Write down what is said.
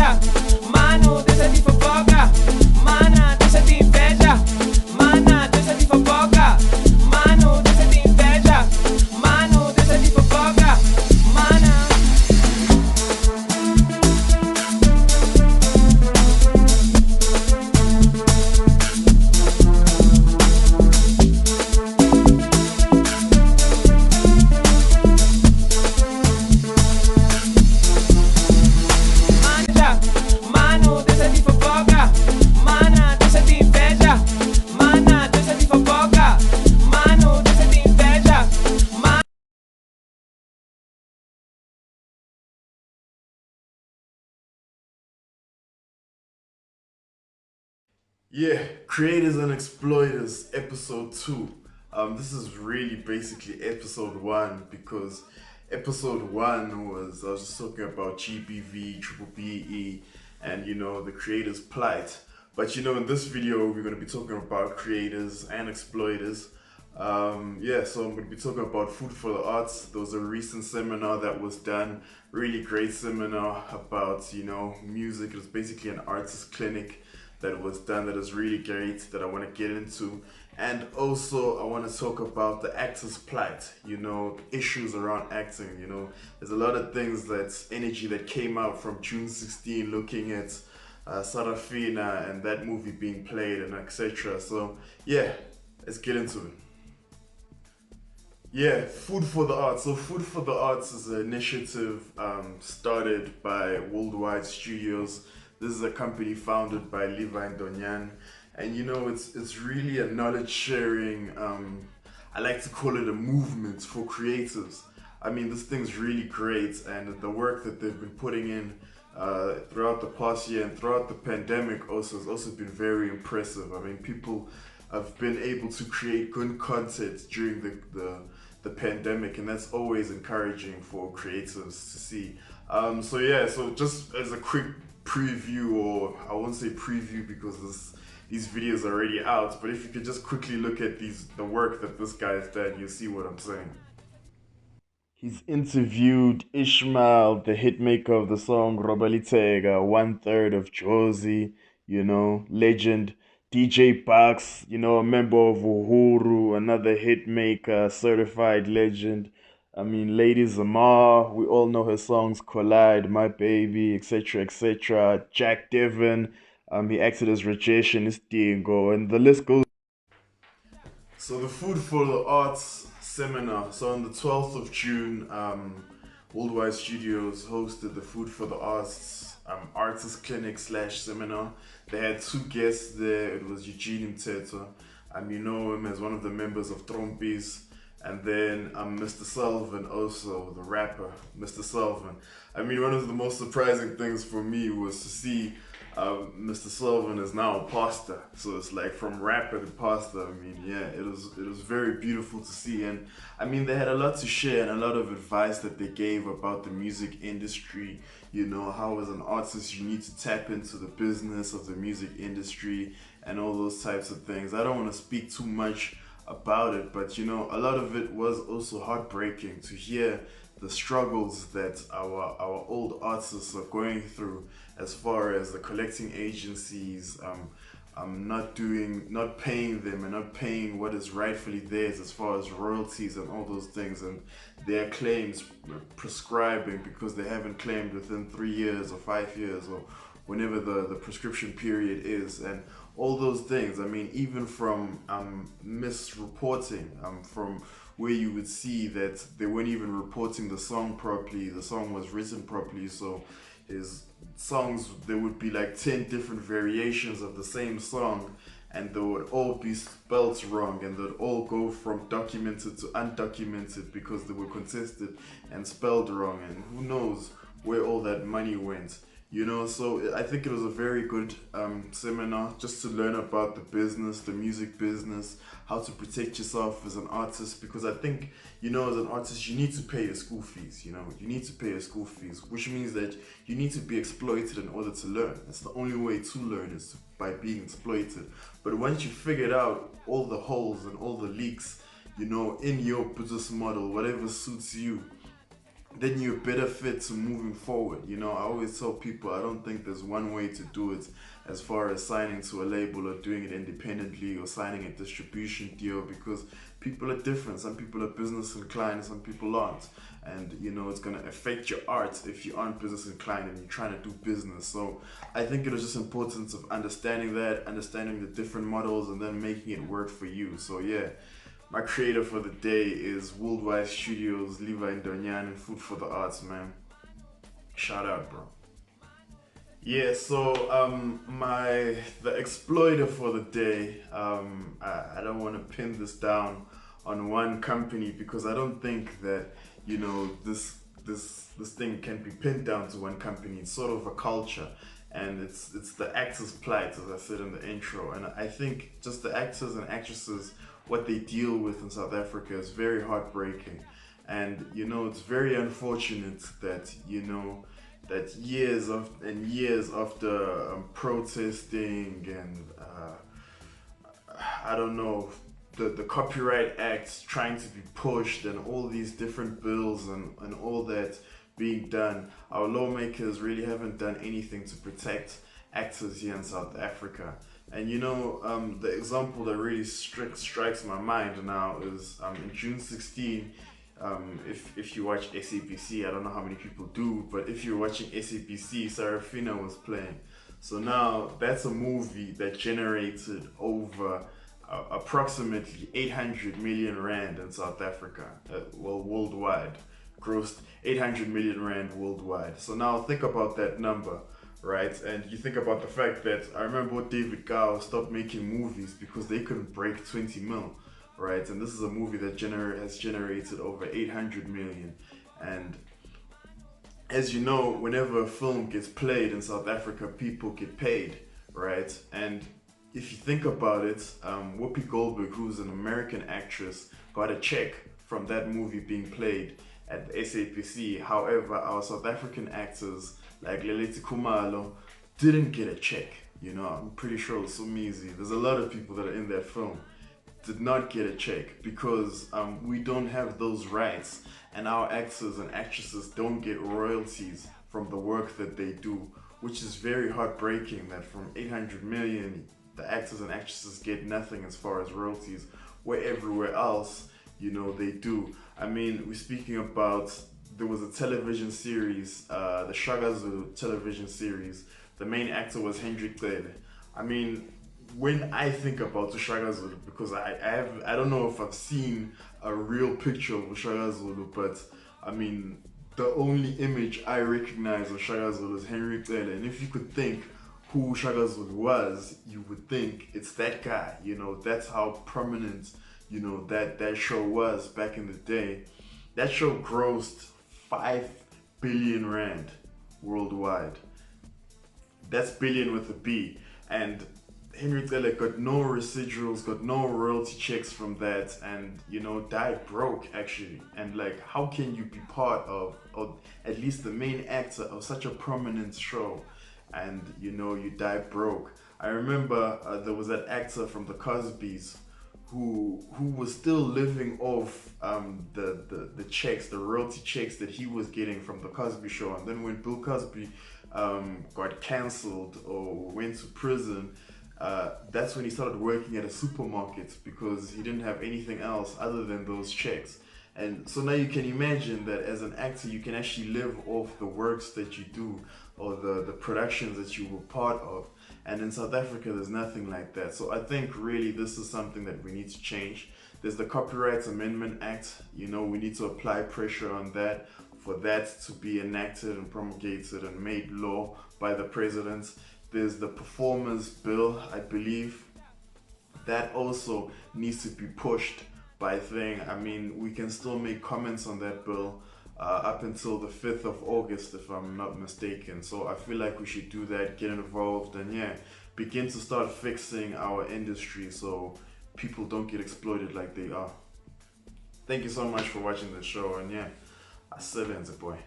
inveja. Mano, deixa de fofoca. Mana, deixa de inveja. Mana, deixa de fofoca. Mano, deixa de inveja. Mano, deixa de fofoca. Mana. Mano, deixa de fofoca. Mana, deixa de inveja. Mana, deixa de fofoca. Mano, deixa de inveja. Yeah, Creators and Exploiters, episode 2. This is really basically episode 1 because episode 1 was, I was just talking about GBV, Triple BE, and the creators' plight. But in this video, we're going to be talking about creators and exploiters. Yeah, so I'm going to be talking about Food for the Arts. There was a recent seminar that was done, really great seminar about, music. It was basically an artist clinic that was done that is really great that I want to get into. And also I want to talk about the actor's plight, issues around acting. There's a lot of things, that's energy that came out from June 16 looking at Sarafina and that movie being played and etc. So yeah, let's get into it. Yeah, Food for the Arts. So Food for the Arts is an initiative started by Worldwide Studios. This is a company founded by Levi Ndonyan. And it's really a knowledge sharing, I like to call it a movement for creatives. I mean, this thing's really great, and the work that they've been putting in throughout the past year and throughout the pandemic also has also been very impressive. I mean, people have been able to create good content during the pandemic, and that's always encouraging for creatives to see. So yeah, so just as a quick preview, or I won't say preview because these videos are already out, but if you could just quickly look at the work that this guy has done, you'll see what I'm saying. He's interviewed Ishmael, the hitmaker of the song Robalitega, 1/3 of Josie, legend. DJ Bucks, a member of Uhuru, another hitmaker, certified legend. I mean, Lady Zamar, we all know her songs Collide, My Baby, etc., etc. Jack Devon, he acted as Rajesh in Dingo, and the list goes. So the Food for the Arts seminar. So on the 12th of June, Worldwide Studios hosted the Food for the Arts artist clinic / seminar. They had 2 guests there. It was Eugene Mteto. You know him as one of the members of Trompies. And then Mr. Sullivan, also the rapper, Mr. Sullivan. I mean, one of the most surprising things for me was to see Mr. Sullivan is now a pastor. So it's like from rapper to pastor. I mean, yeah, it was very beautiful to see. And I mean, they had a lot to share and a lot of advice that they gave about the music industry. How as an artist you need to tap into the business of the music industry and all those types of things. I don't want to speak too much about it, but a lot of it was also heartbreaking to hear the struggles that our old artists are going through, as far as the collecting agencies not paying them and not paying what is rightfully theirs as far as royalties and all those things, and their claims prescribing because they haven't claimed within 3 years or 5 years or whenever the prescription period is, and all those things. I mean, even from misreporting, from where you would see that they weren't even reporting the song properly, the song was written properly, so his songs, there would be like 10 different variations of the same song, and they would all be spelt wrong, and they'd all go from documented to undocumented because they were contested and spelled wrong, and who knows where all that money went. So I think it was a very good seminar just to learn about the business, the music business, how to protect yourself as an artist, because I think, as an artist, you need to pay your school fees, you need to pay your school fees, which means that you need to be exploited in order to learn. That's the only way to learn, is by being exploited. But once you figured out all the holes and all the leaks, in your business model, whatever suits you, then you're better fit to moving forward. You know, I always tell people I don't think there's one way to do it as far as signing to a label or doing it independently or signing a distribution deal, because people are different. Some people are business inclined, some people aren't. And you know, it's gonna affect your art if you aren't business inclined and you're trying to do business. So I think it was just important of understanding that, understanding the different models and then making it work for you. So yeah. My creator for the day is Worldwide Studios, Levi Ndonyan, and Food for the Arts, man. Shout out, bro. Yeah, so the exploiter for the day, I don't want to pin this down on one company because I don't think that, you know, this thing can be pinned down to one company. It's sort of a culture, and it's the actors' plight, as I said in the intro. And I think just the actors and actresses, what they deal with in South Africa is very heartbreaking. And you know, it's very unfortunate that, you know, that years after protesting and I don't know, the Copyright Act trying to be pushed and all these different bills and all that being done, our lawmakers really haven't done anything to protect actors here in South Africa. And you know, the example that really strikes my mind now is in June 16, if you watch SABC, I don't know how many people do, but if you're watching SABC, Sarafina was playing. So now that's a movie that generated over approximately 800 million rand in South Africa, well, worldwide, grossed 800 million rand worldwide. So now think about that number, right? And you think about the fact that I remember David Gow stopped making movies because they couldn't break 20 mil, right? And this is a movie that has generated over 800 million. And as you know, whenever a film gets played in South Africa, people get paid, right? And if you think about it, Whoopi Goldberg, who's an American actress, got a check from that movie being played at the SAPC. However, our South African actors like Leleti Khumalo didn't get a check. You know, I'm pretty sure Somizi, there's a lot of people that are in that film, did not get a check because we don't have those rights, and our actors and actresses don't get royalties from the work that they do, which is very heartbreaking that from 800 million, the actors and actresses get nothing as far as royalties, where everywhere else, you know, they do. I mean, we're speaking about, there was a television series, the Shaka Zulu television series. The main actor was Hendrik Cele. I mean, when I think about Shaka Zulu, because I don't know if I've seen a real picture of Shaka Zulu, but I mean, the only image I recognize of Shaka Zulu is Hendrik Cele. And if you could think who Shaka Zulu was, you would think it's that guy. You know, that's how prominent, you know, that show was back in the day. That show grossed 5 billion rand worldwide. That's billion with a B. And Hendrik Cele got no residuals, got no royalty checks from that, and you know, died broke actually. And like, how can you be part of, or at least the main actor of such a prominent show, and you know, you die broke? I remember there was that actor from the Cosbys who was still living off the checks, the royalty checks that he was getting from the Cosby Show. And then when Bill Cosby got cancelled or went to prison, that's when he started working at a supermarket because he didn't have anything else other than those checks. And so now you can imagine that as an actor, you can actually live off the works that you do or the productions that you were part of. And in South Africa, there's nothing like that. So I think really this is something that we need to change. There's the Copyright Amendment Act. You know, we need to apply pressure on that for that to be enacted and promulgated and made law by the president. There's the Performers Bill, I believe. That also needs to be pushed by thing. I mean, we can still make comments on that bill up until the 5th of August, if I'm not mistaken. So I feel like we should do that, get involved, and yeah, begin to start fixing our industry so people don't get exploited like they are. Thank you so much for watching the show, and yeah, I said it, boy.